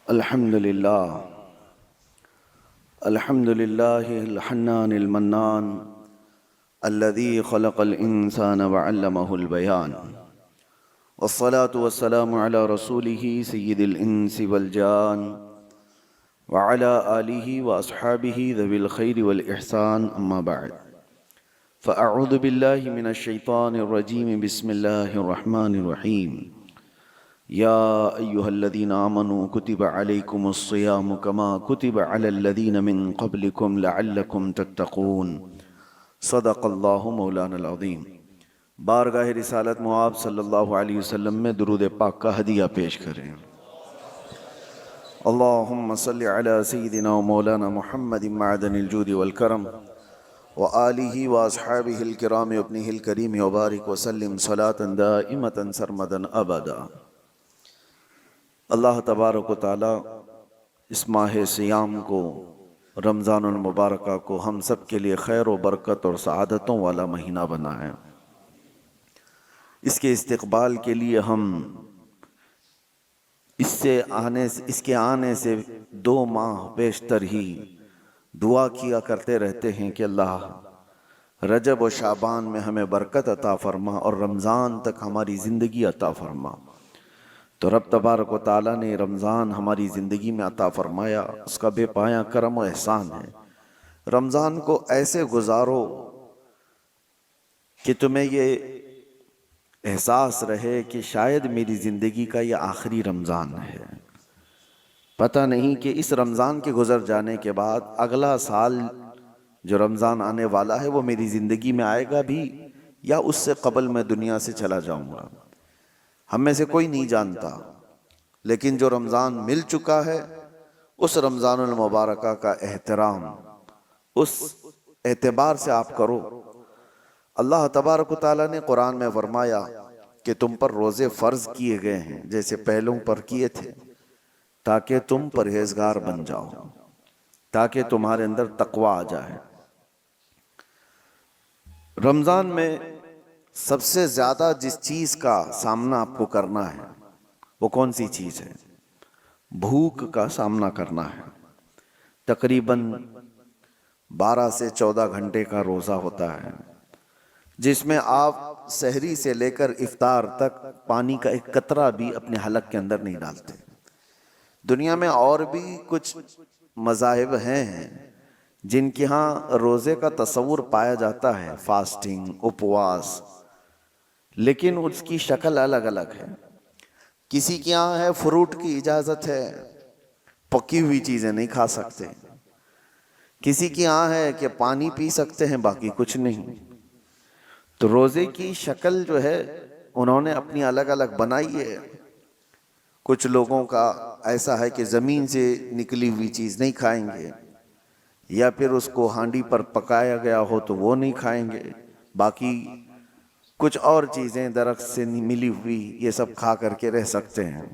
الحمد لله الحمد لله الحنان المنان الذي خلق الإنسان وعلمه البيان، والصلاة والسلام على رسوله سيد الإنس والجان وعلى آله وأصحابه ذوي الخير والإحسان، أما بعد، فأعوذ بالله من الشيطان الرجيم. بسم الله الرحمن الرحيم. يا أيها الذين آمنوا كتب عليكم الصيام كما كتب على الذين من قبلكم لعلكم تتقون. صدق اللہ مولانا العظیم. بارگاہ رسالت معاب صلی اللہ علیہ وسلم میں درود پاک کا ہدیہ پیش کریں. اللہم صلی علی سیدنا و مولانا محمد معدن الجود والکرم وآلہ واصحابہ الکرام ابنہ الکریم وبارک وسلم صلاة دائمة سرمدا ابدا. اللہ تبارک و تعالی اس ماہ سیام کو، رمضان المبارکہ کو، ہم سب کے لیے خیر و برکت اور سعادتوں والا مہینہ بنائے. اس کے استقبال کے لیے ہم اس کے آنے سے 2 ماہ بیشتر ہی دعا کیا کرتے رہتے ہیں کہ اللہ رجب و شعبان میں ہمیں برکت عطا فرما اور رمضان تک ہماری زندگی عطا فرما. تو رب تبارک و تعالیٰ نے رمضان ہماری زندگی میں عطا فرمایا، اس کا بے پایاں کرم و احسان ہے. رمضان کو ایسے گزارو کہ تمہیں یہ احساس رہے کہ شاید میری زندگی کا یہ آخری رمضان ہے. پتہ نہیں کہ اس رمضان کے گزر جانے کے بعد اگلا سال جو رمضان آنے والا ہے وہ میری زندگی میں آئے گا بھی یا اس سے قبل میں دنیا سے چلا جاؤں گا. ہم میں سے کوئی نہیں جانتا، لیکن جو رمضان مل چکا ہے اس رمضان المبارکہ کا احترام اس اعتبار سے آپ کرو. اللہ تبارک و تعالیٰ نے قرآن میں فرمایا کہ تم پر روزے فرض کیے گئے ہیں جیسے پہلوں پر کیے تھے، تاکہ تم پرہیزگار بن جاؤ، تاکہ تمہارے اندر تقوی آ جائے. رمضان میں سب سے زیادہ جس چیز کا سامنا آپ کو کرنا ہے وہ کون سی چیز ہے؟ بھوک کا سامنا کرنا ہے. تقریباً 12 سے 14 گھنٹے کا روزہ ہوتا ہے، جس میں آپ سحری سے لے کر افطار تک پانی کا ایک قطرہ بھی اپنے حلق کے اندر نہیں ڈالتے. دنیا میں اور بھی کچھ مذاہب ہیں جن کے ہاں روزے کا تصور پایا جاتا ہے، فاسٹنگ، اپواس، لیکن اس کی شکل الگ الگ ہے. کسی کے یہاں ہے فروٹ کی اجازت ہے، پکی ہوئی چیزیں نہیں کھا سکتے. کسی کے یہاں ہے کہ پانی پی سکتے ہیں، باقی کچھ نہیں. تو روزے کی شکل جو ہے انہوں نے اپنی الگ الگ بنائی ہے. کچھ لوگوں کا ایسا ہے کہ زمین سے نکلی ہوئی چیز نہیں کھائیں گے، یا پھر اس کو ہانڈی پر پکایا گیا ہو تو وہ نہیں کھائیں گے. باقی کچھ اور چیزیں درخت سے ملی ہوئی یہ سب کھا کر کے رہ سکتے ہیں.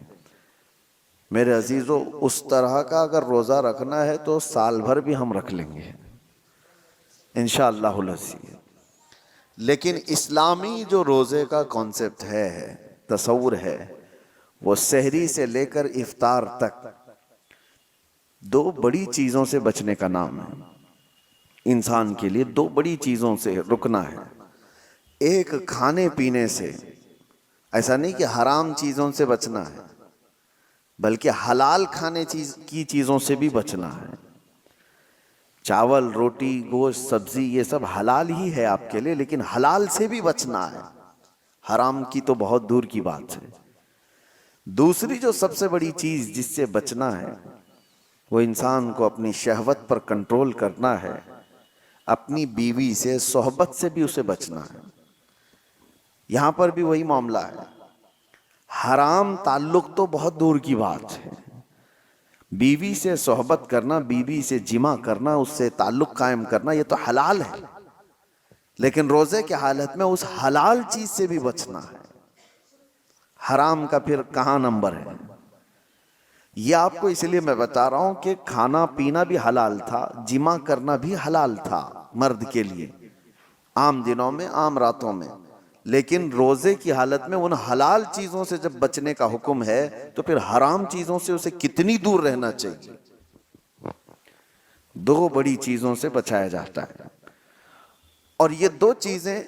میرے عزیزو، اس طرح کا اگر روزہ رکھنا ہے تو سال بھر بھی ہم رکھ لیں گے انشاءاللہ العزیز. لیکن اسلامی جو روزے کا کانسیپٹ ہے، تصور ہے، وہ سحری سے لے کر افطار تک 2 بڑی چیزوں سے بچنے کا نام ہے. انسان کے لیے 2 بڑی چیزوں سے رکنا ہے. ایک کھانے پینے سے، ایسا نہیں کہ حرام چیزوں سے بچنا ہے، بلکہ حلال کھانے کی چیزوں سے بھی بچنا ہے. چاول، روٹی، گوشت، سبزی یہ سب حلال ہی ہے آپ کے لیے، لیکن حلال سے بھی بچنا ہے، حرام کی تو بہت دور کی بات ہے. دوسری جو سب سے بڑی چیز جس سے بچنا ہے وہ انسان کو اپنی شہوت پر کنٹرول کرنا ہے. اپنی بیوی سے، صحبت سے بھی اسے بچنا ہے. یہاں پر بھی وہی معاملہ ہے. حرام تعلق تو بہت دور کی بات ہے. بیوی سے صحبت کرنا، بیوی سے جمع کرنا، اس سے تعلق قائم کرنا، یہ تو حلال ہے. لیکن روزے کی حالت میں اس حلال چیز سے بھی بچنا ہے. حرام کا پھر کہاں نمبر ہے؟ یہ آپ کو اس لیے میں بتا رہا ہوں کہ کھانا پینا بھی حلال تھا، جمع کرنا بھی حلال تھا مرد کے لیے، عام دنوں میں، عام راتوں میں. لیکن روزے کی حالت میں ان حلال چیزوں سے جب بچنے کا حکم ہے تو پھر حرام چیزوں سے اسے کتنی دور رہنا چاہیے؟ دو بڑی چیزوں سے بچایا جاتا ہے، اور یہ دو چیزیں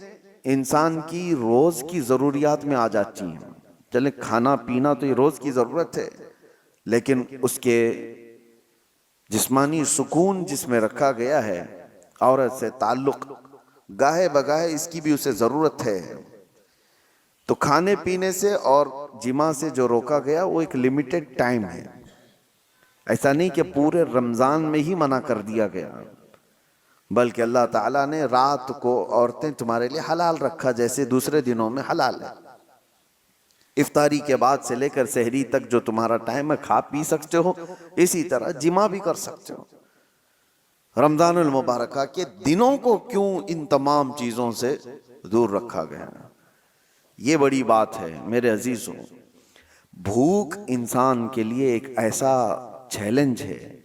انسان کی روز کی ضروریات میں آ جاتی ہیں۔ چلے کھانا پینا تو یہ روز کی ضرورت ہے، لیکن اس کے جسمانی سکون جس میں رکھا گیا ہے، عورت سے تعلق، گاہے بگاہے اس کی بھی اسے ضرورت ہے۔ تو کھانے پینے سے اور جماع سے جو روکا گیا وہ ایک لمیٹڈ ٹائم ہے، ایسا نہیں کہ پورے رمضان میں ہی منع کر دیا گیا، بلکہ اللہ تعالیٰ نے رات کو عورتیں تمہارے لیے حلال رکھا جیسے دوسرے دنوں میں حلال ہے۔ افطاری کے بعد سے لے کر سحری تک جو تمہارا ٹائم ہے کھا پی سکتے ہو، اسی طرح جماع بھی کر سکتے ہو۔ رمضان المبارکہ کے دنوں کو کیوں ان تمام چیزوں سے دور رکھا گیا؟ یہ بڑی بات ہے میرے عزیزوں۔ بھوک انسان کے لیے ایک ایسا چیلنج ہے۔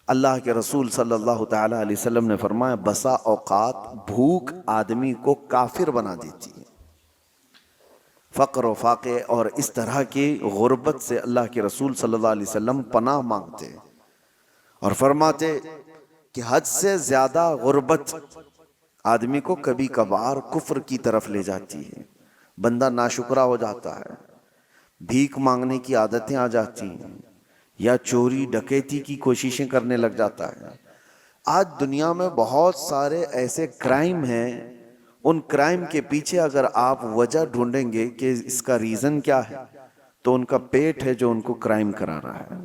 اللہ کے رسول صلی اللہ تعالی علیہ وسلم نے فرمایا بسا اوقات بھوک آدمی کو کافر بنا دیتی ہے۔ فقر و فاقے اور اس طرح کی غربت سے اللہ کے رسول صلی اللہ علیہ وسلم پناہ مانگتے اور فرماتے کہ حد سے زیادہ غربت آدمی کو کبھی کبھار کفر کی طرف لے جاتی ہے، بندہ ناشکرا ہو جاتا ہے، بھیک مانگنے کی عادتیں آ جاتی ہیں، یا چوری ڈکیتی کی کوششیں کرنے لگ جاتا ہے۔ آج دنیا میں بہت سارے ایسے کرائم ہیں، ان کرائم کے پیچھے اگر آپ وجہ ڈھونڈیں گے کہ اس کا ریزن کیا ہے، تو ان کا پیٹ ہے جو ان کو کرائم کرا رہا ہے،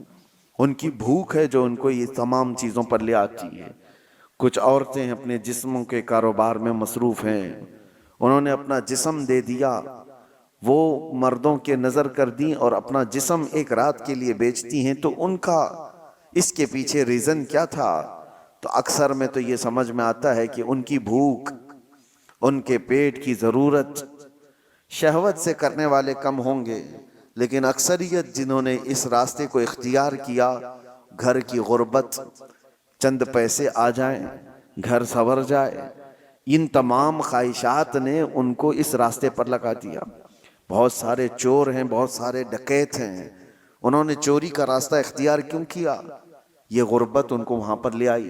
ان کی بھوک ہے جو ان کو یہ تمام چیزوں پر لے آتی ہے۔ کچھ عورتیں اپنے جسموں کے کاروبار میں مصروف ہیں، انہوں نے اپنا جسم دے دیا، وہ مردوں کے نظر کر دیں اور اپنا جسم ایک رات کے لیے بیچتی ہیں، تو ان کا اس کے پیچھے ریزن کیا تھا؟ تو اکثر میں تو یہ سمجھ میں آتا ہے کہ ان کی بھوک، ان کے پیٹ کی ضرورت شہوت سے کرنے والے کم ہوں گے، لیکن اکثریت جنہوں نے اس راستے کو اختیار کیا، گھر کی غربت، چند پیسے آ جائیں، گھر سنور جائے، ان تمام خواہشات نے ان کو اس راستے پر لگا دیا۔ بہت سارے چور ہیں، بہت سارے ڈکیت ہیں، انہوں نے چوری کا راستہ اختیار کیوں کیا؟ یہ غربت ان کو وہاں پر لے آئی۔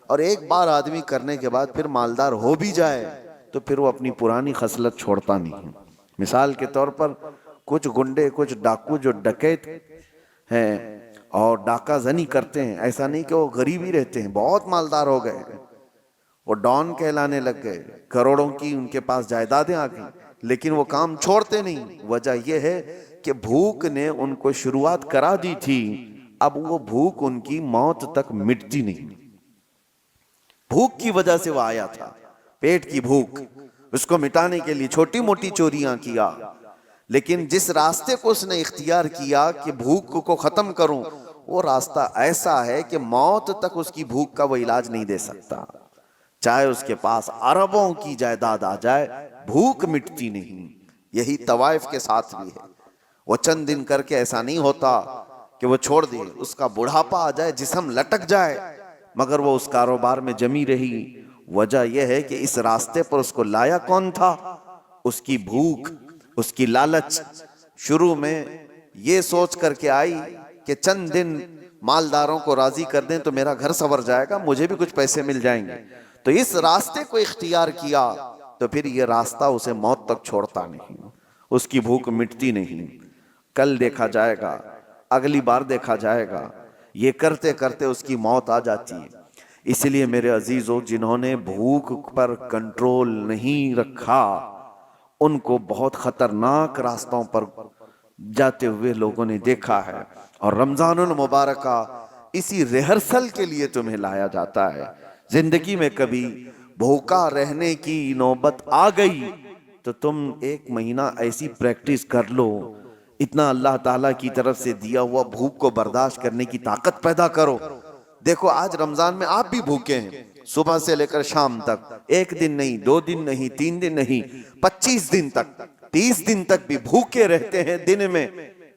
اور ایک بار آدمی کرنے کے بعد پھر مالدار ہو بھی جائے تو پھر وہ اپنی پرانی خصلت چھوڑتا نہیں۔ مثال کے طور پر کچھ گنڈے، کچھ ڈاکو جو ڈکیت ہیں اور ڈاکہ زنی کرتے ہیں، ایسا نہیں کہ وہ غریب ہی رہتے ہیں، بہت مالدار ہو گئے، وہ ڈان کہلانے لگ گئے، کروڑوں کی ان کے پاس جائیدادیں آ گئیں، لیکن وہ کام چھوڑتے نہیں۔ وجہ یہ ہے کہ بھوک نے ان کو شروعات کرا دی تھی، اب وہ بھوک ان کی موت تک مٹتی نہیں۔ بھوک کی وجہ سے وہ آیا تھا، پیٹ کی بھوک، اس کو مٹانے کے لیے چھوٹی موٹی چوریاں کیا، لیکن جس راستے کو اس نے اختیار کیا کہ بھوک کو ختم کروں، وہ راستہ ایسا ہے کہ موت تک اس کی بھوک کا وہ علاج نہیں دے سکتا۔ چاہے اس کے پاس اربوں کی جائیداد آ جائے، بھوک مٹتی نہیں۔ یہی طوائف کے ساتھ بھی ہے، وہ چند دن کر کے ایسا نہیں ہوتا کہ وہ چھوڑ دے، اس کا بڑھاپا آ جائے، جسم لٹک جائے، مگر وہ اس کاروبار میں جمی رہی۔ وجہ یہ ہے کہ اس راستے پر اس کو لایا کون تھا؟ اس کی بھوک، اس کی لالچ۔ شروع میں یہ سوچ کر کے آئی کہ چند دن مالداروں کو راضی کر دیں تو میرا گھر سنور جائے گا، مجھے بھی کچھ پیسے مل جائیں گے، تو اس راستے کو اختیار کیا، تو پھر یہ راستہ اسے موت تک چھوڑتا نہیں، اس کی بھوک مٹتی نہیں۔ کل دیکھا جائے گا، اگلی بار دیکھا جائے گا، یہ کرتے کرتے اس کی موت آ جاتی ہے۔ اس لیے میرے عزیزو، جنہوں نے بھوک پر کنٹرول نہیں رکھا، ان کو بہت خطرناک راستوں پر جاتے ہوئے لوگوں نے دیکھا ہے۔ اور رمضان المبارکہ اسی ریہرسل کے لیے تمہیں لایا جاتا ہے۔ زندگی میں کبھی بھوکا رہنے کی نوبت آ گئی تو تم ایک مہینہ ایسی پریکٹس کر لو، اتنا اللہ تعالیٰ کی طرف سے دیا ہوا بھوک کو برداشت کرنے کی طاقت پیدا کرو۔ دیکھو آج رمضان میں آپ بھی بھوکے ہیں، صبح سے لے کر شام تک، ایک دن نہیں، 2 دن نہیں، 3 دن نہیں، 25 دن تک، 30 دن تک بھی بھوکے رہتے ہیں دن میں۔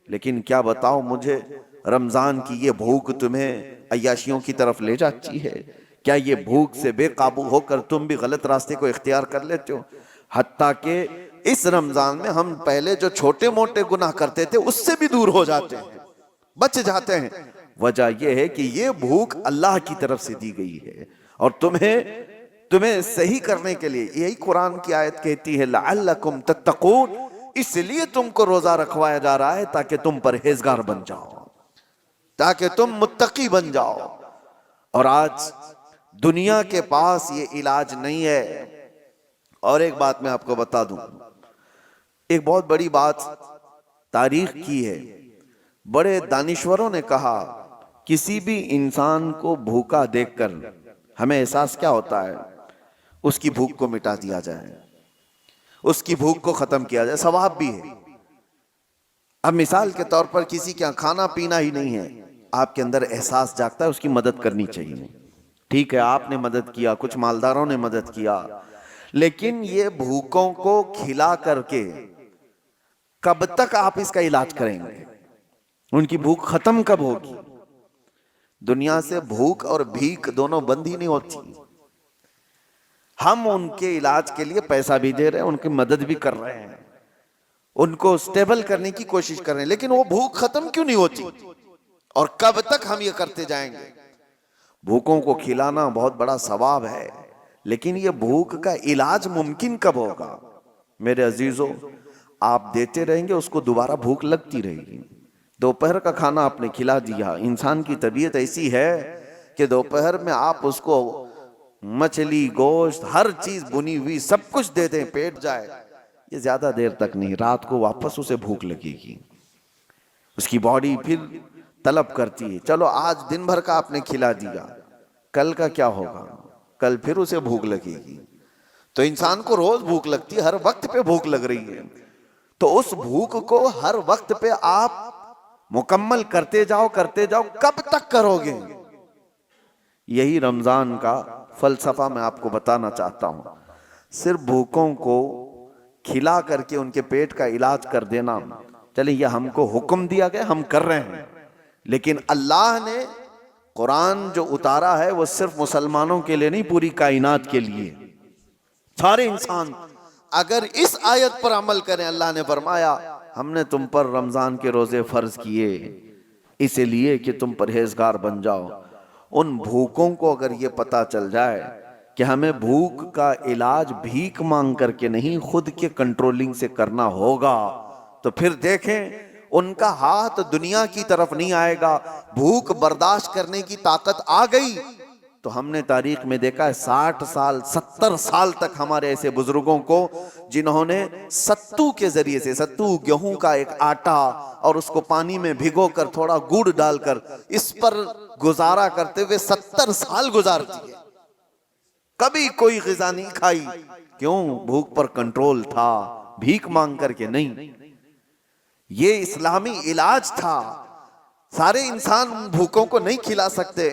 لیکن کیا بتاؤ مجھے، رمضان کی یہ بھوک تمہیں عیاشیوں کی طرف لے جاتی ہے؟ کیا یہ بھوک سے بے قابو ہو کر تم بھی غلط راستے کو اختیار کر لیتے ہو؟ حتیٰ کہ اس رمضان میں ہم پہلے جو چھوٹے موٹے گناہ کرتے تھے اس سے بھی دور ہو جاتے ہیں، بچ جاتے ہیں۔ وجہ یہ ہے کہ یہ بھوک اللہ کی طرف سے دی گئی ہے، اور تمہیں صحیح کرنے کے لیے یہی قرآن کی آیت کہتی ہے لعلکم تتقون، اس لیے تم کو روزہ رکھوایا جا رہا ہے تاکہ تم پرہیزگار بن جاؤ، تاکہ تم متقی بن جاؤ۔ اور آج دنیا کے پاس یہ علاج نہیں ہے۔ اور ایک بات میں آپ کو بتا دوں، ایک بہت بڑی بات تاریخ کی ہے، بڑے دانشوروں نے کہا کسی بھی انسان کو بھوکا دیکھ کر ہمیں احساس کیا ہوتا ہے؟ اس کی بھوک کو مٹا دیا جائے، اس کی بھوک کو ختم کیا جائے، ثواب بھی ہے۔ اب مثال کے طور پر کسی کے کھانا پینا ہی نہیں ہے، آپ کے اندر احساس جاگتا ہے اس کی مدد کرنی چاہیے، ٹھیک ہے آپ نے مدد کیا، کچھ مالداروں نے مدد کیا، لیکن یہ بھوکوں کو کھلا کر کے کب تک آپ اس کا علاج کریں گے؟ ان کی بھوک ختم کب ہوگی؟ دنیا سے بھوک اور بھیک دونوں بند ہی نہیں ہوتی۔ ہم ان کے علاج کے لیے پیسہ بھی دے رہے ہیں، ان کی مدد بھی کر رہے ہیں، ان کو سٹیبل کرنے کی کوشش کر رہے ہیں، لیکن وہ بھوک ختم کیوں نہیں ہوتی؟ اور کب تک ہم یہ کرتے جائیں گے؟ بھوکوں کو کھلانا بہت بڑا ثواب ہے، لیکن یہ بھوک کا علاج ممکن کب ہوگا؟ میرے عزیزو، آپ دیتے رہیں گے اس کو دوبارہ بھوک لگتی رہے گی۔ دوپہر کا کھانا آپ نے کھلا دیا، انسان کی طبیعت ایسی ہے کہ دوپہر میں آپ اس کو مچھلی، گوشت، ہر چیز بنی ہوئی سب کچھ دے دیں، پیٹ جائے، یہ زیادہ دیر تک نہیں، رات کو واپس اسے بھوک لگے گی، اس کی باڈی پھر طلب کرتی ہے۔ چلو آج دن بھر کا آپ نے کھلا دیا، کل کا کیا ہوگا؟ کل پھر اسے بھوک لگے گی۔ تو انسان کو روز بھوک لگتی ہے، ہر وقت پہ بھوک لگ رہی ہے، تو اس بھوک کو ہر وقت پہ آپ مکمل کرتے جاؤ کب تک کرو گے؟ یہی رمضان کا فلسفہ میں آپ کو بتانا چاہتا ہوں۔ صرف بھوکوں کو کھلا کر کے ان کے پیٹ کا علاج کر دینا، چلیں یہ ہم کو حکم دیا گیا، ہم کر رہے ہیں، لیکن اللہ نے قرآن جو اتارا ہے وہ صرف مسلمانوں کے لیے نہیں، پوری کائنات کے لیے، سارے انسان اگر اس آیت پر عمل کریں، اللہ نے فرمایا ہم نے تم پر رمضان کے روزے فرض کیے اس لیے کہ تم پرہیزگار بن جاؤ۔ ان بھوکوں کو اگر یہ پتا چل جائے کہ ہمیں بھوک کا علاج بھیک مانگ کر کے نہیں، خود کے کنٹرولنگ سے کرنا ہوگا، تو پھر دیکھیں ان کا ہاتھ دنیا کی طرف نہیں آئے گا۔ بھوک برداشت کرنے کی طاقت آ گئی تو ہم نے تاریخ میں دیکھا ہے 60 سال 70 سال تک ہمارے ایسے بزرگوں کو جنہوں نے ستو کے ذریعے سے، ستو گیہوں کا ایک آٹا اور اس کو پانی میں بھگو کر تھوڑا گڑ ڈال کر اس پر گزارا کرتے ہوئے 70 سال گزار دیے، کبھی کوئی غذا نہیں کھائی۔ کیوں؟ بھوک پر کنٹرول تھا، بھیک مانگ کر کے نہیں۔ یہ اسلامی علاج تھا۔ سارے انسان بھوکوں کو نہیں کھلا سکتے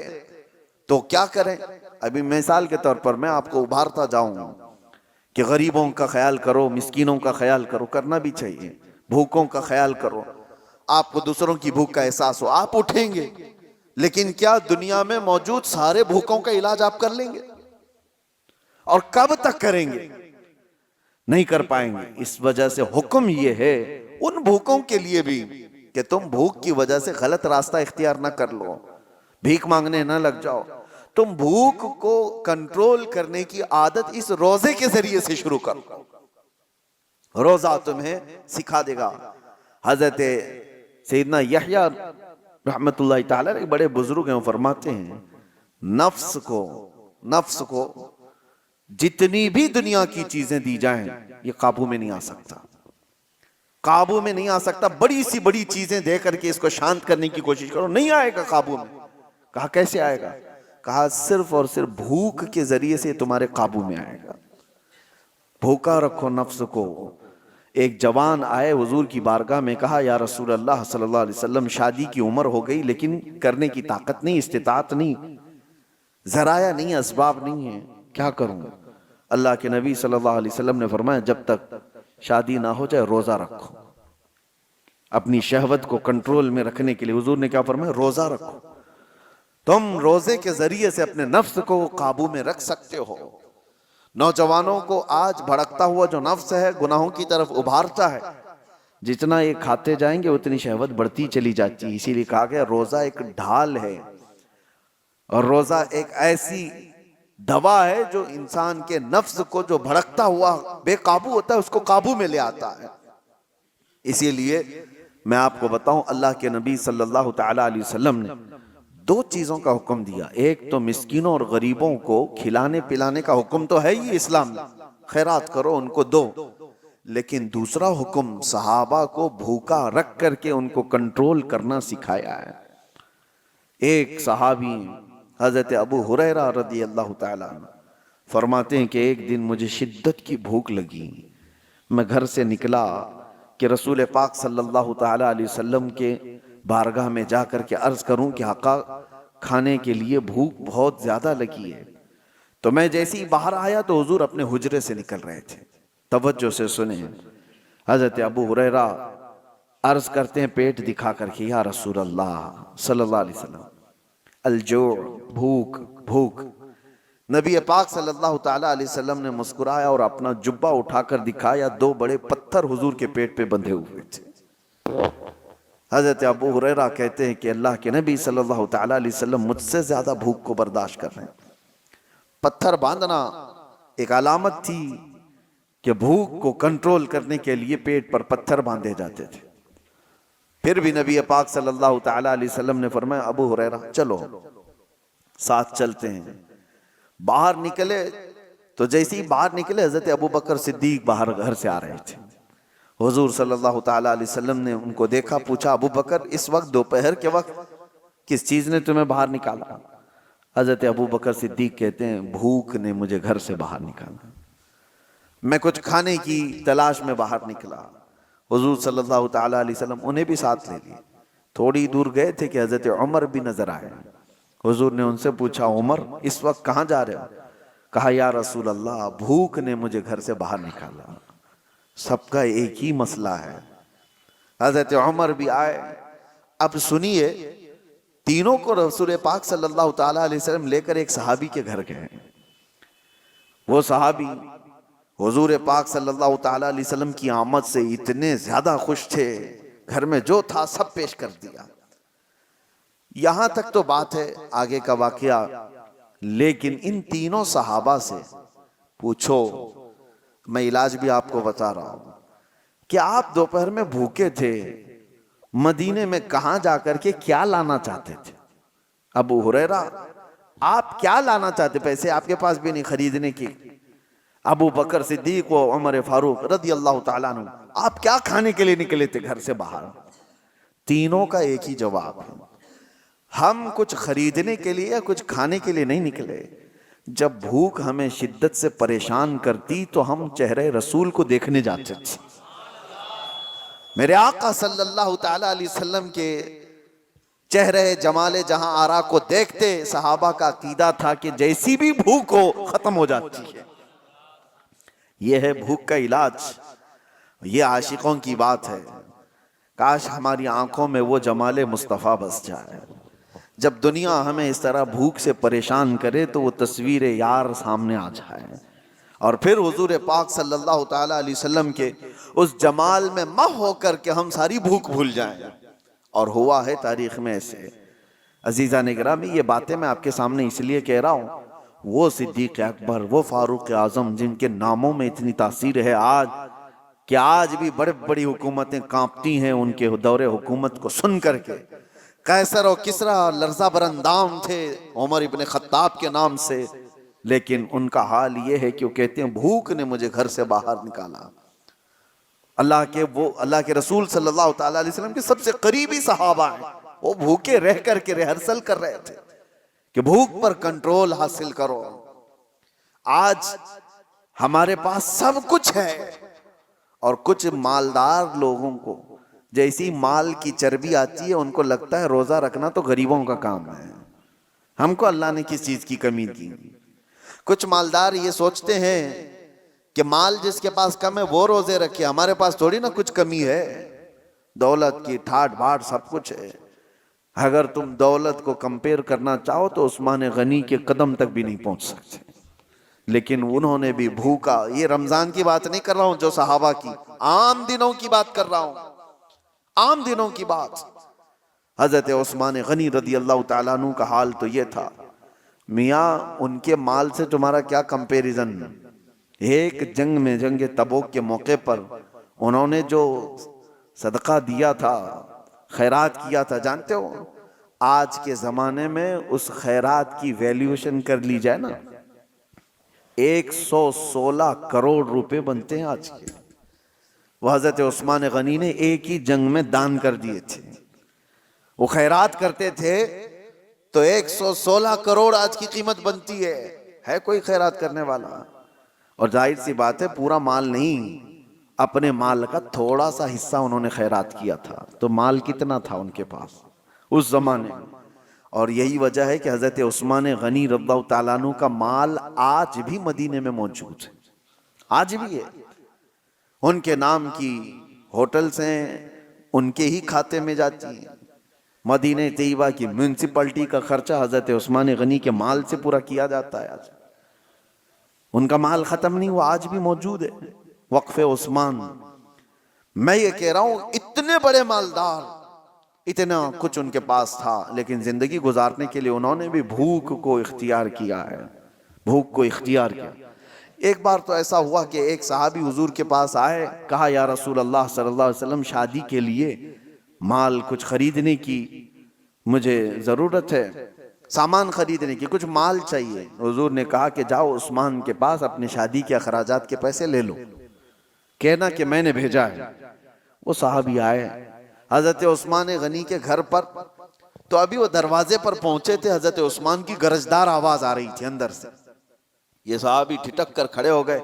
تو کیا کریں؟ ابھی مثال کے طور پر میں آپ کو ابھارتا جاؤں کہ غریبوں کا خیال کرو، مسکینوں کا خیال کرو، کرنا بھی چاہیے، بھوکوں کا خیال کرو، آپ کو دوسروں کی بھوک کا احساس ہو، آپ اٹھیں گے، لیکن کیا دنیا میں موجود سارے بھوکوں کا علاج آپ کر لیں گے؟ اور کب تک کریں گے؟ نہیں کر پائیں گے۔ اس وجہ سے حکم یہ ہے ان بھوکوں کے لیے بھی کہ تم بھوک کی وجہ سے غلط راستہ اختیار نہ کر لو، بھیک مانگنے نہ لگ جاؤ، تم بھوک کو کنٹرول کرنے کی عادت اس روزے کے ذریعے سے شروع کرو۔ روزہ تمہیں سکھا دے گا۔ حضرت سیدنا یحییٰ رحمت اللہ تعالی ایک بڑے بزرگ ہیں، وہ فرماتے ہیں نفس کو جتنی بھی دنیا کی چیزیں دی جائیں یہ قابو میں نہیں آ سکتا، قابو میں نہیں آ سکتا۔ بڑی سی بڑی چیزیں دے کر کے اس کو شانت کرنے کی کوشش کرو، نہیں آئے گا قابو میں۔ کہا کیسے آئے گا؟ کہا صرف اور صرف بھوک کے ذریعے سے تمہارے قابو میں آئے گا۔ بھوکا رکھو نفس کو۔ ایک جوان آئے حضور کی بارگاہ میں، کہا یا رسول اللہ صلی اللہ علیہ وسلم شادی کی عمر ہو گئی لیکن کرنے کی طاقت نہیں، استطاعت نہیں، ذرائع نہیں، اسباب نہیں ہیں، کیا کروں؟ اللہ کے نبی صلی اللہ علیہ وسلم نے فرمایا جب تک شادی نہ ہو جائے روزہ رکھو۔ اپنی شہوت کو کنٹرول میں رکھنے کے لیے حضور نے کیا فرمایا؟ روزہ رکھو۔ تم روزے کے ذریعے سے اپنے نفس کو قابو میں رکھ سکتے ہو۔ نوجوانوں کو آج بھڑکتا ہوا جو نفس ہے گناہوں کی طرف ابھارتا ہے، جتنا یہ کھاتے جائیں گے اتنی شہوت بڑھتی چلی جاتی ہے۔ اسی لیے کہا گیا روزہ ایک ڈھال ہے، اور روزہ ایک ایسی دوا ہے جو انسان کے نفس کو جو بھڑکتا ہوا بے قابو ہوتا ہے اس کو قابو میں لے آتا ہے۔ اسی لیے میں آپ کو بتاؤں، اللہ کے نبی صلی اللہ تعالی علیہ وسلم نے دو چیزوں کا حکم دیا۔ ایک تو مسکینوں اور غریبوں کو کھلانے پلانے کا حکم تو ہے ہی اسلام میں، خیرات کرو ان کو دو، لیکن دوسرا حکم صحابہ کو بھوکا رکھ کر کے ان کو کنٹرول کرنا سکھایا ہے۔ ایک صحابی حضرت ابو ہریرہ رضی اللہ تعالیٰ عنہ فرماتے ہیں کہ ایک دن مجھے شدت کی بھوک لگی، میں گھر سے نکلا کہ رسول پاک صلی اللہ تعالیٰ علیہ وسلم کے بارگاہ میں جا کر کے عرض کروں کہ آقا کھانے کے لیے بھوک بہت زیادہ لگی ہے۔ تو میں جیسے ہی باہر آیا تو حضور اپنے حجرے سے نکل رہے تھے۔ توجہ سے سنیں، حضرت ابو ہریرہ عرض کرتے ہیں پیٹ دکھا کر کے، یا رسول اللہ صلی اللہ علیہ وسلم، الجوع، بھوک بھوک۔ نبی پاک صلی اللہ تعالیٰ علیہ وسلم نے مسکرایا اور اپنا جبہ اٹھا کر دکھایا، دو بڑے پتھر حضور کے پیٹ پہ بندھے ہوئے تھے۔ حضرت ابو ہریرہ کہتے ہیں کہ اللہ کے نبی صلی اللہ تعالیٰ علیہ وسلم مجھ سے زیادہ بھوک کو برداشت کر رہے ہیں۔ پتھر باندھنا ایک علامت تھی کہ بھوک کو کنٹرول کرنے کے لیے پیٹ پر پتھر باندھے جاتے تھے۔ پھر بھی نبی پاک صلی اللہ تعالیٰ علیہ وسلم نے فرمایا ابو ہریرہ چلو ساتھ چلتے ہیں۔ باہر نکلے تو جیسے ہی باہر نکلے حضرت ابو بکر صدیق باہر گھر سے آ رہے تھے۔ حضور صلی اللہ تعالیٰ علیہ وسلم نے ان کو دیکھا، پوچھا ابو بکر اس وقت دوپہر کے وقت کس چیز نے تمہیں باہر نکالا؟ حضرت ابو بکر صدیق کہتے ہیں بھوک نے مجھے گھر سے باہر نکالا، میں کچھ کھانے کی تلاش میں باہر نکلا۔ حضور صلی اللہ تعالیٰ علیہ وسلم انہیں بھی ساتھ لے لیے۔ تھوڑی دور گئے تھے کہ حضرت عمر بھی نظر آئے۔ حضور نے ان سے پوچھا عمر اس وقت کہاں جا رہے ہو؟ کہا یا رسول اللہ بھوک نے مجھے گھر سے باہر نکالا۔ سب کا ایک ہی مسئلہ ہے۔ حضرت عمر بھی آئے۔ اب سنیے، تینوں کو رسول پاک صلی اللہ تعالیٰ علیہ وسلم لے کر ایک صحابی کے گھر گئے۔ وہ صحابی حضور پاک صلی اللہ تعالیٰ علیہ وسلم کی آمد سے اتنے زیادہ خوش تھے، گھر میں جو تھا سب پیش کر دیا۔ یہاں تک تو بات ہے آگے کا واقعہ، لیکن ان تینوں صحابہ سے پوچھو، میں علاج بھی آپ کو بتا رہا ہوں کہ آپ دوپہر میں بھوکے تھے، مدینے میں کہاں جا کر کے کیا لانا چاہتے تھے؟ ابو ہریرہ آپ کیا لانا چاہتے؟ پیسے آپ کے پاس بھی نہیں خریدنے کی۔ ابو بکر صدیق و عمر فاروق رضی اللہ تعالیٰ عنہ آپ کیا کھانے کے لیے نکلے تھے گھر سے باہر؟ تینوں کا ایک ہی جواب ہے، ہم کچھ خریدنے کے لیے یا کچھ کھانے کے لیے نہیں نکلے، جب بھوک ہمیں شدت سے پریشان کرتی تو ہم چہرے رسول کو دیکھنے جاتے تھے۔ میرے آقا صلی اللہ تعالیٰ علیہ وسلم کے چہرے جمال جہاں آرا کو دیکھتے صحابہ کا عقیدہ تھا کہ جیسی بھی بھوک ہو ختم ہو جاتی ہے۔ یہ ہے بھوک کا علاج، یہ عاشقوں کی بات ہے۔ کاش ہماری آنکھوں میں وہ جمال مصطفیٰ بس جائے۔ جب دنیا ہمیں اس طرح بھوک سے پریشان کرے تو وہ تصویر یار سامنے آ جائے، اور پھر حضور پاک صلی اللہ تعالیٰ علیہ وسلم کے اس جمال میں مہ ہو کر کے ہم ساری بھوک بھول جائیں۔ اور ہوا ہے تاریخ میں ایسے۔ عزیزان گرامی، یہ باتیں میں آپ کے سامنے اس لیے کہہ رہا ہوں، وہ صدیق اکبر، وہ فاروق اعظم جن کے ناموں میں اتنی تاثیر ہے آج کہ آج بھی بڑی بڑی حکومتیں کانپتی ہیں ان کے دور حکومت کو سن کر کے۔ قیصر و کسریٰ لرزہ براندام تھے عمر ابن خطاب کے نام سے، لیکن ان کا حال یہ ہے کہ وہ کہتے ہیں بھوک نے مجھے گھر سے باہر نکالا۔ اللہ کے رسول صلی اللہ تعالیٰ علیہ وسلم کے سب سے قریبی صحابہ ہیں، وہ بھوکے رہ کر کے ریہرسل کر رہے تھے کہ بھوک پر کنٹرول حاصل کرو۔ آج ہمارے پاس سب کچھ ہے، اور کچھ مالدار لوگوں کو جیسی مال کی چربی آتی ہے ان کو لگتا ہے روزہ رکھنا تو غریبوں کا کام ہے، ہم کو اللہ نے کس چیز کی کمی دی۔ کچھ مالدار یہ سوچتے ہیں کہ مال جس کے پاس کم ہے وہ روزے رکھے، ہمارے پاس تھوڑی نا کچھ کمی ہے، دولت کی ٹھاٹ بھاٹ سب کچھ ہے۔ اگر تم دولت کو کمپیئر کرنا چاہو تو عثمان غنی کے قدم تک بھی نہیں پہنچ سکتے، لیکن انہوں نے بھی بھوکا. یہ رمضان کی بات نہیں کر رہا ہوں جو صحابہ کی، عام دنوں کی بات کر رہا ہوں، عام دنوں کی بات. حضرت عثمان غنی رضی اللہ تعالیٰ عنہ کا حال تو یہ تھا. میاں ان کے مال سے تمہارا کیا کمپیریزن. ایک جنگ میں، جنگ تبوک کے موقع پر انہوں نے جو صدقہ دیا تھا، خیرات کیا تھا، جانتے ہو آج کے زمانے میں اس خیرات کی ویلیوشن کر لی جائے نا، 116 کروڑ روپے بنتے ہیں آج کے. وہ حضرت عثمان غنی نے ایک ہی جنگ میں دان کر دیے تھے. وہ خیرات کرتے تھے تو 116 کروڑ آج کی قیمت بنتی ہے کوئی خیرات کرنے والا؟ اور ظاہر سی بات ہے پورا مال نہیں، اپنے مال کا تھوڑا سا حصہ انہوں نے خیرات کیا تھا. تو مال کتنا تھا ان کے پاس اس زمانے میں؟ اور یہی وجہ ہے کہ حضرت عثمان غنی رضی اللہ تعالیٰ عنہ کا مال آج بھی مدینے میں موجود ہے، آج بھی ہے. ان کے نام کی ہوٹلز ہیں، ان کے ہی کھاتے میں جاتی ہیں. مدینہ طیبہ کی میونسپلٹی کا خرچہ حضرت عثمان غنی کے مال سے پورا کیا جاتا ہے. آج ان کا مال ختم نہیں ہوا، آج بھی موجود ہے. وقف عثمان. میں یہ کہہ رہا ہوں اتنے بڑے مالدار، اتنا کچھ ان کے پاس تھا، لیکن زندگی گزارنے کے لیے انہوں نے بھی بھوک کو اختیار کیا ہے، بھوک کو اختیار کیا. ایک بار تو ایسا ہوا کہ ایک صحابی حضور کے پاس آئے، کہا یا رسول اللہ صلی اللہ علیہ وسلم شادی کے لیے مال کچھ خریدنے کی مجھے ضرورت ہے، سامان خریدنے کی، کچھ مال چاہیے. حضور نے کہا کہ جاؤ عثمان کے پاس اپنے شادی کے اخراجات کے پیسے لے لو، کہنا کہ میں نے بھیجا ہے. وہ صحابی آئے حضرت عثمان غنی کے گھر پر، تو ابھی وہ دروازے پر پہنچے تھے، حضرت عثمان کی گرجدار آواز آ رہی تھی اندر سے. یہ صحابی ٹھٹک کر کھڑے ہو گئے،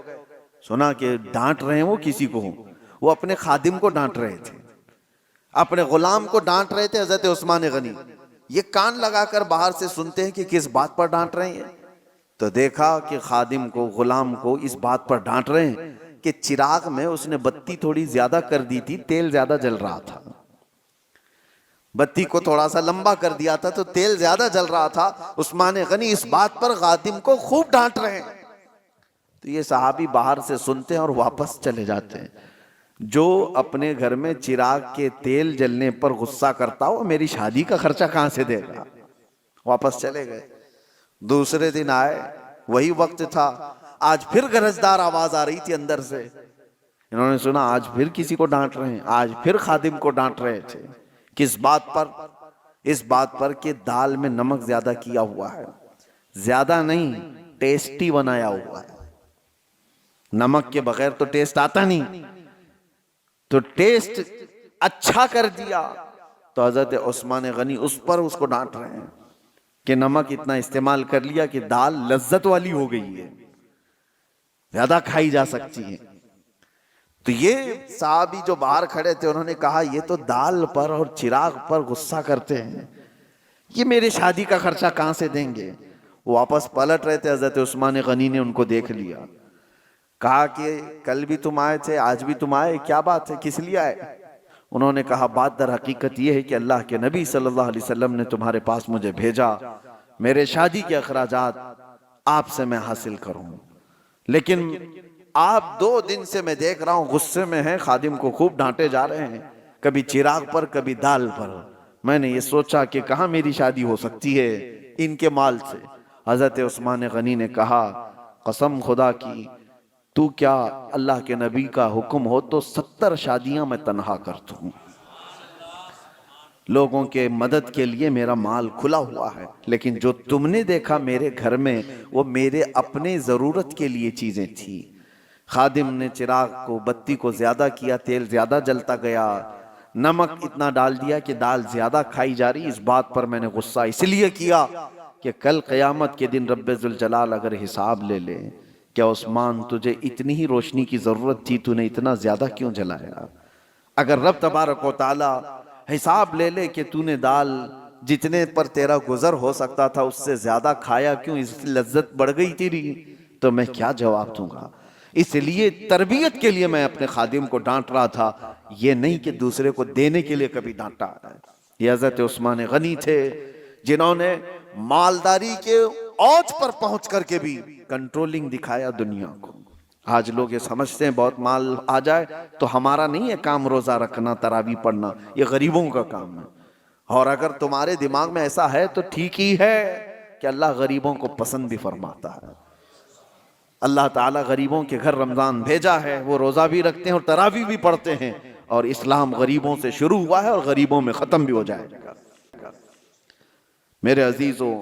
سنا کہ ڈانٹ رہے ہیں وہ کسی کو. وہ اپنے خادم کو ڈانٹ رہے تھے، اپنے غلام کو ڈانٹ رہے تھے حضرت عثمان غنی. یہ کان لگا کر باہر سے سنتے ہیں کہ کس بات پر ڈانٹ رہے ہیں. تو دیکھا کہ خادم کو، غلام کو اس بات پر ڈانٹ رہے ہیں کہ چراغ میں اس نے بتی تھوڑی زیادہ کر دی تھی، تیل زیادہ جل رہا تھا. بتی کو تھوڑا سا لمبا کر دیا تھا تو تیل زیادہ جل رہا تھا. عثمان غنی اس بات پر خادم کو خوب ڈانٹ رہے ہیں. تو یہ صحابی باہر سے سنتے ہیں اور واپس چلے جاتے ہیں. جو اپنے گھر میں چراغ کے تیل جلنے پر غصہ کرتا ہو، میری شادی کا خرچہ کہاں سے دے گا؟ واپس چلے گئے. دوسرے دن آئے، وہی وقت تھا، آج پھر گرجدار آواز آ رہی تھی اندر سے. انہوں نے سنا آج پھر کسی کو ڈانٹ رہے ہیں، آج پھر خادم کو ڈانٹ رہے تھے. کس بات پر؟ اس بات پر کہ دال میں نمک زیادہ کیا ہوا ہے. زیادہ نہیں، ٹیسٹی بنایا ہوا ہے. نمک کے بغیر تو ٹیسٹ آتا نہیں، تو ٹیسٹ اچھا کر دیا. تو حضرت عثمان غنی اس پر اس کو ڈانٹ رہے ہیں کہ نمک اتنا استعمال کر لیا کہ دال لذت والی ہو گئی ہے، زیادہ کھائی جا سکتی ہے. تو یہ صحابی جو باہر کھڑے تھے انہوں نے کہا یہ تو دال پر اور چراغ پر غصہ کرتے ہیں، یہ میرے شادی کا خرچہ کہاں سے دیں گے؟ وہ واپس پلٹ رہے تھے، حضرت عثمان غنی نے ان کو دیکھ لیا. کہا کہ کل بھی تم آئے تھے، آج بھی تم آئے، کیا بات ہے، کس لیے آئے؟ انہوں نے کہا بات در حقیقت یہ ہے کہ اللہ کے نبی صلی اللہ علیہ وسلم نے تمہارے پاس مجھے بھیجا، میرے شادی کے اخراجات آپ سے میں حاصل کروں. لیکن آپ 2 دن سے میں دیکھ رہا ہوں غصے میں ہیں، خادم کو خوب ڈانٹے جا رہے ہیں، کبھی چراغ پر کبھی دال پر. میں نے یہ سوچا کہ کہاں میری شادی ہو سکتی ہے ان کے مال سے. حضرت عثمان غنی نے کہا قسم خدا کی، تو کیا اللہ کے نبی کا حکم ہو تو 70 شادیاں میں تنہا کر دوں. لوگوں کے مدد کے لیے میرا مال کھلا ہوا ہے، لیکن جو تم نے دیکھا میرے گھر میں وہ میرے اپنے ضرورت کے لیے چیزیں تھی. خادم نے چراغ کو، بتی کو زیادہ کیا، تیل زیادہ جلتا گیا، نمک اتنا ڈال دیا کہ دال زیادہ کھائی جا رہی. اس بات پر میں نے غصہ اس لیے کیا کہ کل قیامت کے دن رب ذوالجلال اگر حساب لے لے، کیا عثمان تجھے اتنی ہی روشنی کی ضرورت تھی، تو نے اتنا زیادہ کیوں جلایا؟ اگر رب تبارک و تعالی حساب لے لے کہ تو نے دال جتنے پر تیرا گزر ہو سکتا تھا اس سے زیادہ کھایا کیوں، اس لذت بڑھ گئی تیری، تو میں کیا جواب دوں گا؟ اس لیے تربیت کے لیے میں اپنے خادم کو ڈانٹ رہا تھا، یہ نہیں کہ دوسرے کو دینے کے لیے کبھی ڈانٹا ہے. یہ حضرت عثمان غنی تھے جنہوں نے مالداری کے اوج پر پہنچ کر کے بھی کنٹرولنگ دکھایا دنیا کو۔ آج لوگ یہ سمجھتے ہیں بہت مال آ جائے تو ہمارا نہیں ہے کام روزہ رکھنا، تراویح پڑھنا، یہ غریبوں کا کام ہے۔ اور اگر تمہارے دماغ میں ایسا ہے تو ٹھیک ہی ہے کہ اللہ غریبوں کو پسند بھی فرماتا ہے۔ اللہ تعالیٰ غریبوں کے گھر رمضان بھیجا ہے، وہ روزہ بھی رکھتے ہیں اور تراویح بھی پڑھتے ہیں، اور اسلام غریبوں سے شروع ہوا ہے اور غریبوں میں ختم بھی ہو جائے گا۔ میرے عزیزو،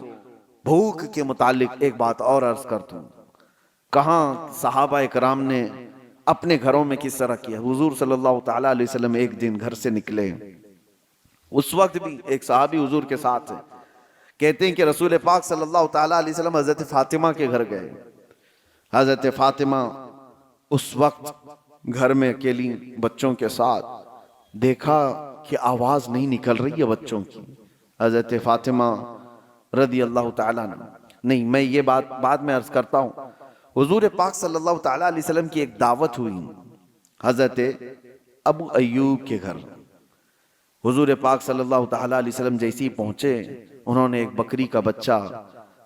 بھوک کے متعلق ایک بات اور عرض کر دوں، کہاں صحابہ اکرام نے اپنے گھروں میں کس طرح کیا۔ حضور صلی اللہ تعالیٰ علیہ وسلم ایک دن گھر سے نکلے، اس وقت بھی ایک صحابی حضور کے ساتھ ہے، کہتے ہیں کہ رسول پاک صلی اللہ تعالیٰ علیہ وسلم حضرت فاطمہ کے گھر گئے۔ حضرت فاطمہ اس وقت گھر میں اکیلی بچوں کے ساتھ، دیکھا کہ آواز نہیں نکل رہی ہے بچوں کی۔ حضرت فاطمہ رضی اللہ تعالیٰ عنہ، نہیں میں یہ بات بعد میں عرض کرتا ہوں، حضور پاک صلی اللہ تعالیٰ علیہ وسلم کی ایک دعوت ہوئی حضرت ابو ایوب کے گھر۔ حضور پاک صلی اللہ تعالیٰ علیہ وسلم جیسی پہنچے، انہوں نے ایک بکری کا بچہ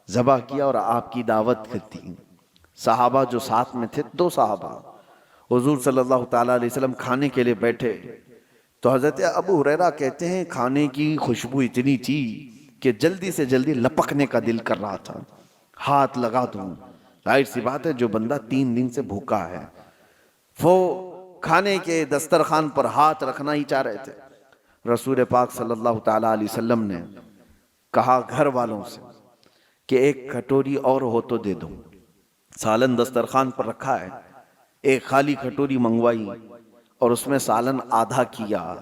ذبح کیا اور آپ کی دعوت دی۔ صحابہ جو ساتھ میں تھے، 2 صحابہ، حضور صلی اللہ تعالیٰ علیہ وسلم کھانے کے لیے بیٹھے تو حضرت ابو ہریرہ کہتے ہیں کھانے کی خوشبو اتنی تھی کہ جلدی سے جلدی لپکنے کا دل کر رہا تھا، ہاتھ لگا دوں۔ ظاہر سی بات ہے جو بندہ 3 دن سے بھوکا ہے وہ کھانے کے دسترخوان پر ہاتھ رکھنا ہی چاہ رہے تھے۔ رسول پاک صلی اللہ تعالیٰ علیہ وسلم نے کہا گھر والوں سے کہ ایک کٹوری اور ہو تو دے دو۔ سالن دسترخوان پر رکھا ہے، ایک خالی کٹوری منگوائی اور اس میں سالن آدھا کیا،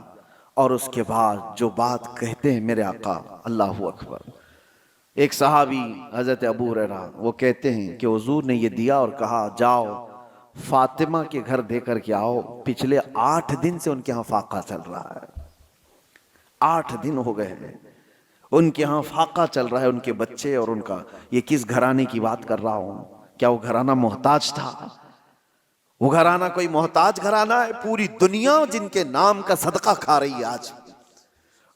اور اس کے بعد جو بات کہتے ہیں میرے آقا، اللہ اکبر۔ ایک صحابی حضرت ابو ہریرہ وہ کہتے ہیں کہ حضور نے یہ دیا اور کہا جاؤ فاطمہ کے گھر دے کر کے آؤ، پچھلے 8 دن سے ان کے ہاں فاقہ چل رہا ہے۔ 8 دن ہو گئے ہیں ان کے ہاں فاقہ چل رہا ہے، ان کے بچے اور ان کا۔ یہ کس گھرانے کی بات کر رہا ہوں؟ کیا وہ گھرانہ محتاج تھا؟ وہ گھرانہ کوئی محتاج گھرانہ ہے؟ پوری دنیا جن کے نام کا صدقہ کھا رہی ہے آج،